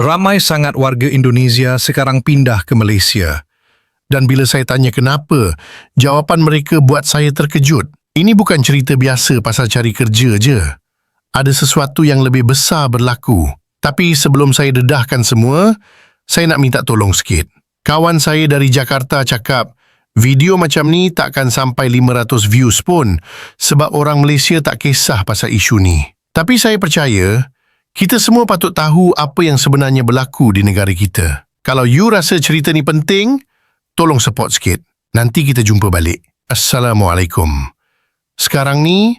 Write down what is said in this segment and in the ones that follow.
Ramai sangat warga Indonesia sekarang pindah ke Malaysia. Dan bila saya tanya kenapa, jawapan mereka buat saya terkejut. Ini bukan cerita biasa pasal cari kerja je. Ada sesuatu yang lebih besar berlaku. Tapi sebelum saya dedahkan semua, saya nak minta tolong sikit. Kawan saya dari Jakarta cakap, video macam ni takkan sampai 500 views pun sebab orang Malaysia tak kisah pasal isu ni. Tapi saya percaya, kita semua patut tahu apa yang sebenarnya berlaku di negara kita. Kalau you rasa cerita ni penting, tolong support sikit. Nanti kita jumpa balik. Assalamualaikum. Sekarang ni,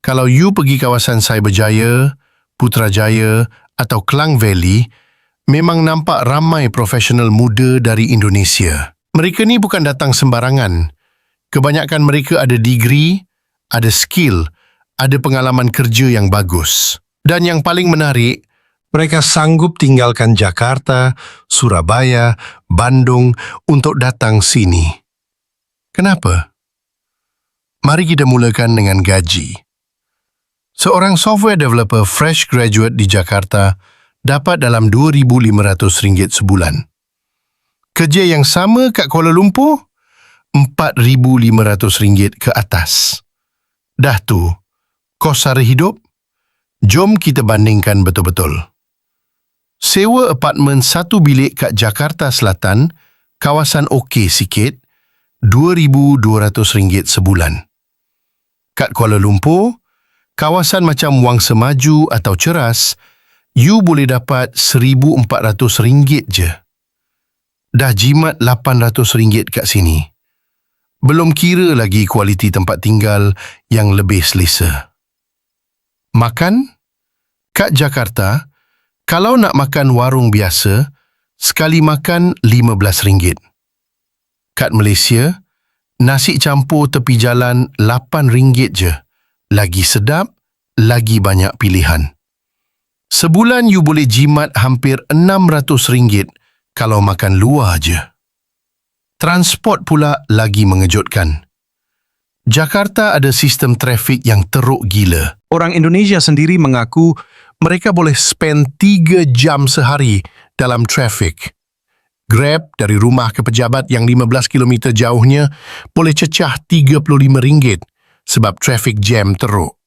kalau you pergi kawasan Cyberjaya, Putrajaya atau Klang Valley, memang nampak ramai profesional muda dari Indonesia. Mereka ni bukan datang sembarangan. Kebanyakan mereka ada degree, ada skill, ada pengalaman kerja yang bagus. Dan yang paling menarik, mereka sanggup tinggalkan Jakarta, Surabaya, Bandung untuk datang sini. Kenapa? Mari kita mulakan dengan gaji. Seorang software developer fresh graduate di Jakarta dapat dalam RM2,500 sebulan. Kerja yang sama kat Kuala Lumpur, RM4,500 ke atas. Dah tu, kos sara hidup? Jom kita bandingkan betul-betul. Sewa apartmen satu bilik kat Jakarta Selatan, kawasan okey sikit, RM2,200 sebulan. Kat Kuala Lumpur, kawasan macam Wangsa Maju atau Ceras, you boleh dapat RM1,400 je. Dah jimat RM800 kat sini. Belum kira lagi kualiti tempat tinggal yang lebih selesa. Makan? Kat Jakarta, kalau nak makan warung biasa, sekali makan RM15. Kat Malaysia, nasi campur tepi jalan RM8 je. Lagi sedap, lagi banyak pilihan. Sebulan you boleh jimat hampir RM600 kalau makan luar je. Transport pula lagi mengejutkan. Jakarta ada sistem trafik yang teruk gila. Orang Indonesia sendiri mengaku mereka boleh spend 3 jam sehari dalam trafik. Grab dari rumah ke pejabat yang 15 km jauhnya boleh cecah RM35 sebab trafik jam teruk.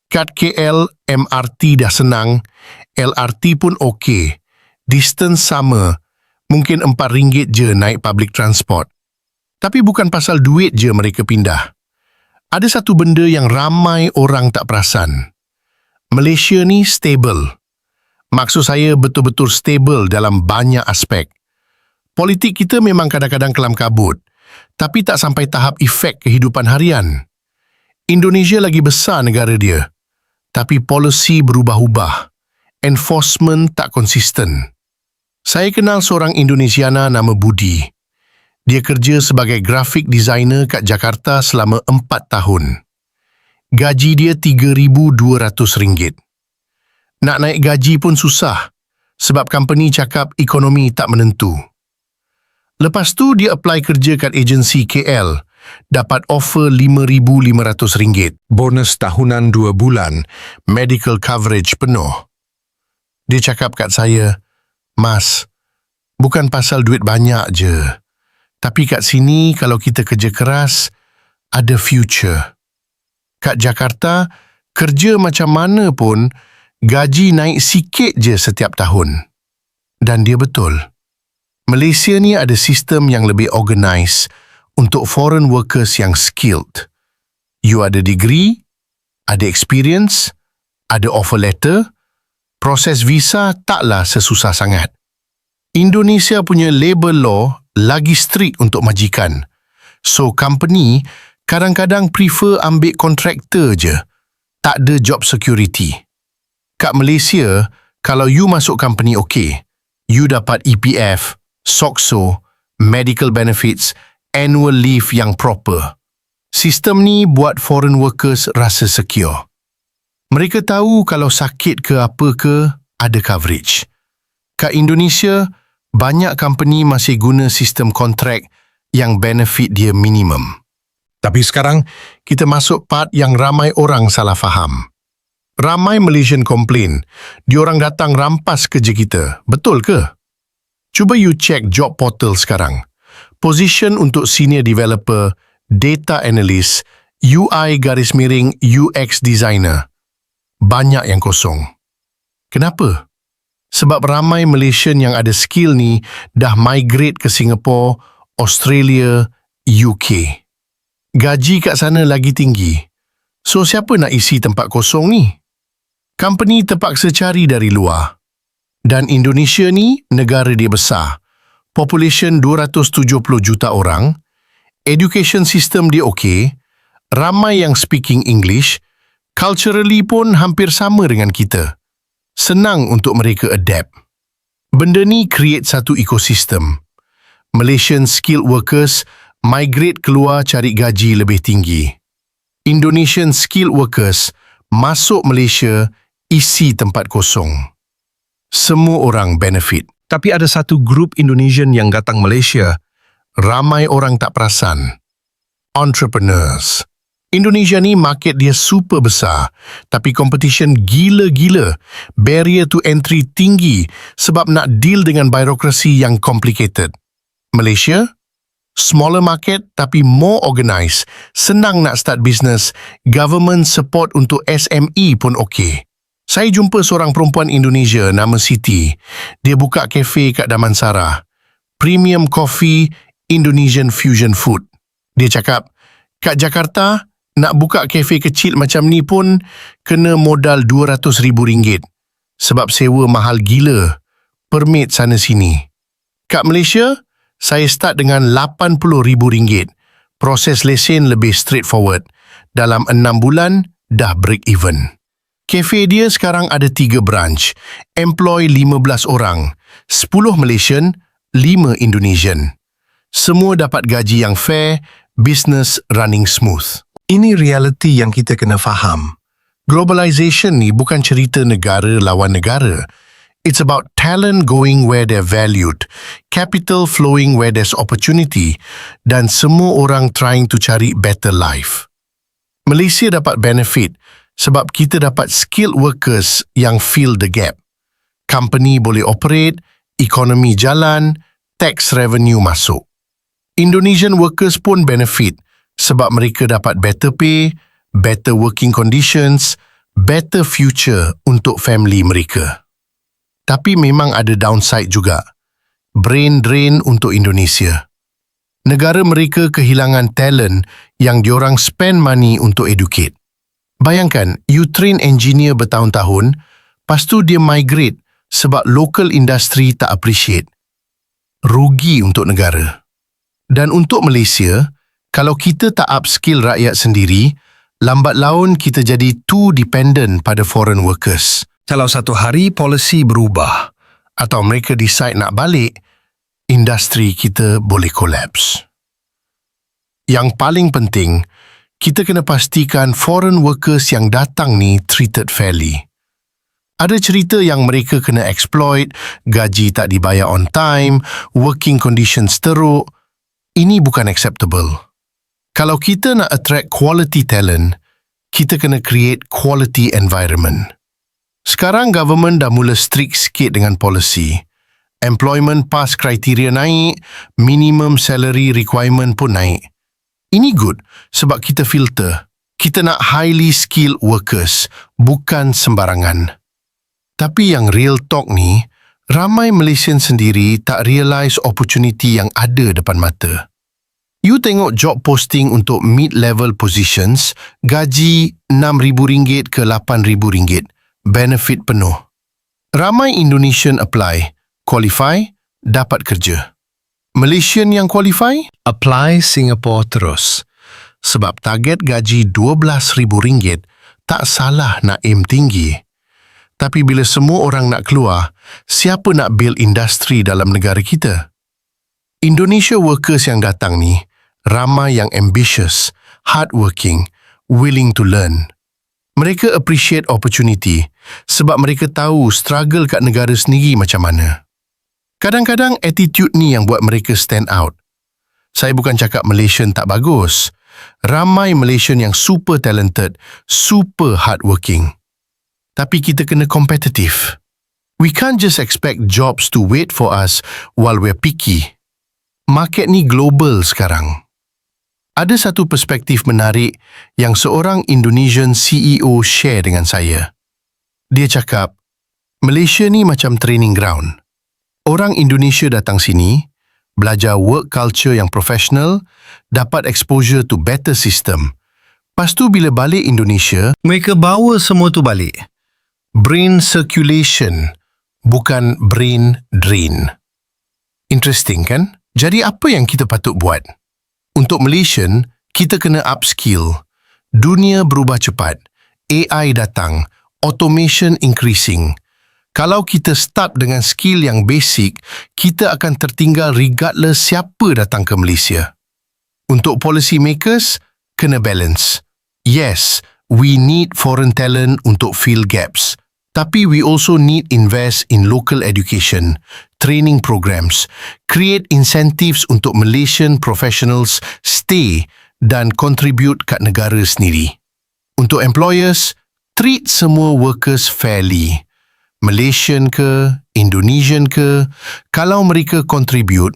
Kat KL, MRT dah senang, LRT pun okey. Distance sama, mungkin RM4 je naik public transport. Tapi bukan pasal duit je mereka pindah. Ada satu benda yang ramai orang tak perasan. Malaysia ni stable. Maksud saya betul-betul stable dalam banyak aspek. Politik kita memang kadang-kadang kelam kabut, tapi tak sampai tahap efek kehidupan harian. Indonesia lagi besar negara dia, tapi polisi berubah-ubah. Enforcement tak konsisten. Saya kenal seorang Indonesiana nama Budi. Dia kerja sebagai graphic designer kat Jakarta selama 4 tahun. Gaji dia RM3,200. Nak naik gaji pun susah sebab company cakap ekonomi tak menentu. Lepas tu dia apply kerja kat agensi KL, dapat offer RM5,500. Bonus tahunan 2 bulan, medical coverage penuh. Dia cakap kat saya, "Mas, bukan pasal duit banyak je. Tapi kat sini kalau kita kerja keras, ada future." Kat Jakarta, kerja macam mana pun, gaji naik sikit je setiap tahun. Dan dia betul. Malaysia ni ada sistem yang lebih organised untuk foreign workers yang skilled. You ada degree, ada experience, ada offer letter, proses visa taklah sesusah sangat. Indonesia punya labour law lagi strict untuk majikan. So, company kadang-kadang prefer ambil kontraktor je. Tak ada job security. Kat Malaysia, kalau you masuk company okey, you dapat EPF, SOCSO, medical benefits, annual leave yang proper. Sistem ni buat foreign workers rasa secure. Mereka tahu kalau sakit ke apa ke, ada coverage. Kat Indonesia, banyak company masih guna sistem kontrak yang benefit dia minimum. Tapi sekarang, kita masuk part yang ramai orang salah faham. Ramai Malaysian komplain, diorang datang rampas kerja kita. Betul ke? Cuba you check job portal sekarang. Position untuk senior developer, data analyst, UI/UX designer. Banyak yang kosong. Kenapa? Sebab ramai Malaysian yang ada skill ni dah migrate ke Singapore, Australia, UK. Gaji kat sana lagi tinggi. So siapa nak isi tempat kosong ni? Company terpaksa cari dari luar. Dan Indonesia ni negara dia besar. Population 270 juta orang. Education system dia okey. Ramai yang speaking English. Culturally pun hampir sama dengan kita. Senang untuk mereka adapt. Benda ni create satu ekosistem. Malaysian skilled workers migrate keluar cari gaji lebih tinggi. Indonesian skilled workers masuk Malaysia isi tempat kosong. Semua orang benefit. Tapi ada satu grup Indonesian yang datang Malaysia. Ramai orang tak perasan. Entrepreneurs. Indonesia ni market dia super besar, tapi competition gila-gila. Barrier to entry tinggi sebab nak deal dengan birokrasi yang complicated. Malaysia? Smaller market tapi more organised. Senang nak start business. Government support untuk SME pun okey. Saya jumpa seorang perempuan Indonesia nama Siti. Dia buka kafe kat Damansara. Premium coffee, Indonesian fusion food. Dia cakap, kat Jakarta, nak buka kafe kecil macam ni pun kena modal RM200,000. Sebab sewa mahal gila. Permit sana-sini. Kat Malaysia, saya start dengan RM80,000. Proses lesen lebih straightforward. Dalam 6 bulan, dah break even. Kafe dia sekarang ada 3 branch. Employ 15 orang. 10 Malaysian, 5 Indonesian. Semua dapat gaji yang fair, business running smooth. Ini reality yang kita kena faham. Globalization ni bukan cerita negara lawan negara. It's about talent going where they're valued, capital flowing where there's opportunity, dan semua orang trying to cari better life. Malaysia dapat benefit sebab kita dapat skilled workers yang fill the gap. Company boleh operate, ekonomi jalan, tax revenue masuk. Indonesian workers pun benefit sebab mereka dapat better pay, better working conditions, better future untuk family mereka. Tapi memang ada downside juga. Brain drain untuk Indonesia. Negara mereka kehilangan talent yang diorang spend money untuk educate. Bayangkan, you train engineer bertahun-tahun, lepas tu dia migrate sebab local industry tak appreciate. Rugi untuk negara. Dan untuk Malaysia, kalau kita tak upskill rakyat sendiri, lambat laun kita jadi too dependent pada foreign workers. Kalau satu hari polisi berubah, Atau mereka decide nak balik, industri kita boleh collapse. Yang paling penting, kita kena pastikan foreign workers yang datang ni treated fairly. Ada cerita yang mereka kena exploit, gaji tak dibayar on time, working conditions teruk. Ini bukan acceptable. Kalau kita nak attract quality talent, kita kena create quality environment. Sekarang government dah mula strict sikit dengan policy. Employment pass kriteria naik, minimum salary requirement pun naik. Ini good sebab kita filter. Kita nak highly skilled workers, bukan sembarangan. Tapi yang real talk ni, ramai Malaysian sendiri tak realise opportunity yang ada depan mata. You tengok job posting untuk mid-level positions, gaji RM6,000 ke RM8,000, benefit penuh. Ramai Indonesian apply, qualify, dapat kerja. Malaysian yang qualify? apply Singapore terus. Sebab target gaji RM12,000, tak salah nak aim tinggi. Tapi bila semua orang nak keluar, siapa nak build industri dalam negara kita? Indonesia workers yang datang ni, ramai yang ambitious, hardworking, willing to learn. Mereka appreciate opportunity sebab mereka tahu struggle kat negara sendiri macam mana. Kadang-kadang attitude ni yang buat mereka stand out. Saya bukan cakap Malaysian tak bagus. Ramai Malaysian yang super talented, super hardworking. tapi kita kena kompetitif. We can't just expect jobs to wait for us while we're picky. Market ni global sekarang. Ada satu perspektif menarik yang seorang Indonesian CEO share dengan saya. Dia cakap, Malaysia ni macam training ground. Orang Indonesia datang sini, belajar work culture yang profesional, dapat exposure to better system. Lepas tu bila balik Indonesia, Mereka bawa semua tu balik. brain circulation, bukan brain drain. Interesting kan? Jadi apa yang kita patut buat? Untuk Malaysian, kita kena upskill. Dunia berubah cepat. AI datang. Automation increasing. Kalau kita start dengan skill yang basic, kita akan tertinggal regardless siapa datang ke Malaysia. Untuk policy makers, kena balance. Yes, we need foreign talent untuk fill gaps. Tapi we also need invest in local education, training programs, create incentives untuk Malaysian professionals stay dan contribute kat negara sendiri. Untuk employers, treat semua workers fairly. Malaysian ke, Indonesian ke, kalau mereka contribute,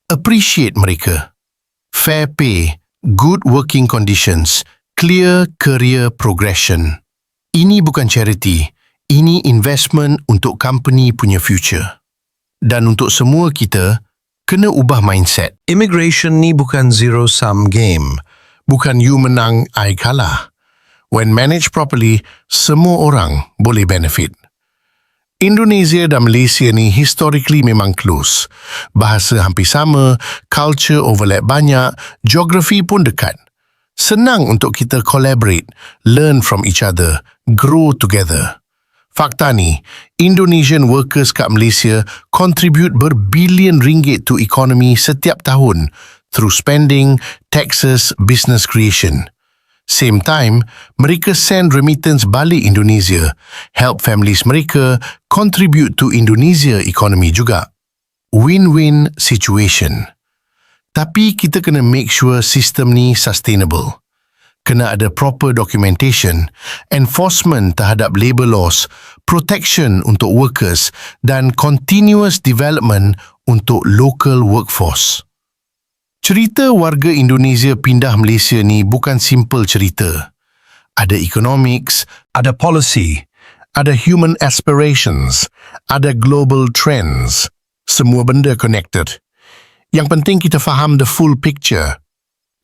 appreciate mereka. Fair pay, good working conditions, clear career progression. Ini bukan charity. Ini investment untuk company punya future. Dan untuk semua kita, kena ubah mindset. Immigration ni bukan zero-sum game. Bukan you menang, I kalah. When managed properly, semua orang boleh benefit. Indonesia dan Malaysia ni historically memang close. Bahasa hampir sama, culture overlap banyak, geografi pun dekat. Senang untuk kita collaborate, learn from each other, grow together. Fakta ni, Indonesian workers kat Malaysia contribute berbilion ringgit to economy setiap tahun through spending, taxes, business creation. Same time, mereka send remittance balik Indonesia, help families mereka, contribute to Indonesia economy juga. Win-win situation. Tapi kita kena make sure sistem ni sustainable. Kena ada proper documentation, enforcement terhadap labour laws, protection untuk workers dan continuous development untuk local workforce. Cerita warga Indonesia pindah Malaysia ni bukan simple cerita. Ada economics, Ada policy. ada human aspirations, ada global trends. Semua benda connected. Yang penting kita faham the full picture.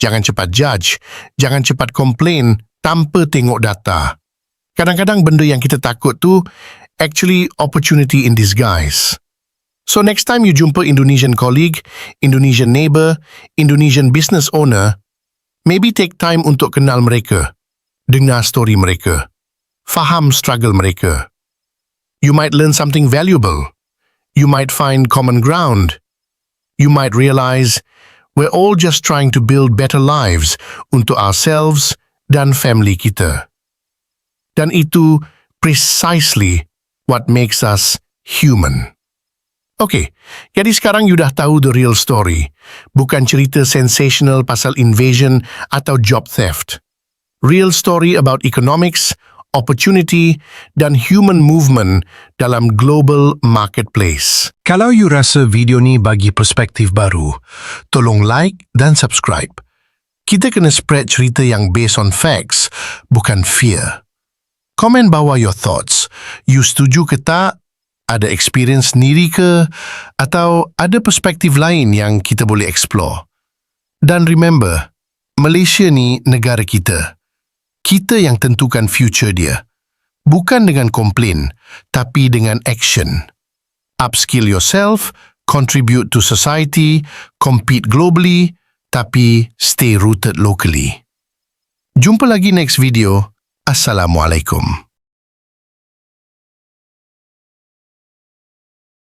Jangan cepat judge, jangan cepat komplain tanpa tengok data. Kadang-kadang benda yang kita takut tu actually opportunity in disguise. So next time you jumpa Indonesian colleague, Indonesian neighbor, Indonesian business owner, maybe take time untuk kenal mereka, dengar story mereka, faham struggle mereka. You might learn something valuable. You might find common ground. You might realize we're all just trying to build better lives untuk ourselves dan family kita. Dan itu precisely what makes us human. Okay, jadi sekarang you dah tahu the real story. Bukan cerita sensational pasal invasion atau job theft. Real story about economics, opportunity, dan human movement dalam global marketplace. Kalau you rasa video ni bagi perspektif baru, Tolong like dan subscribe. Kita kena spread cerita yang based on facts, bukan fear. Komen bawah your thoughts. You setuju ke tak? Ada experience sendiri ke? Atau ada perspektif lain yang kita boleh explore? Dan remember, Malaysia ni negara kita. Kita yang tentukan future dia. Bukan dengan komplain, tapi dengan action. Upskill yourself, contribute to society, compete globally, tapi stay rooted locally. Jumpa lagi next video. Assalamualaikum.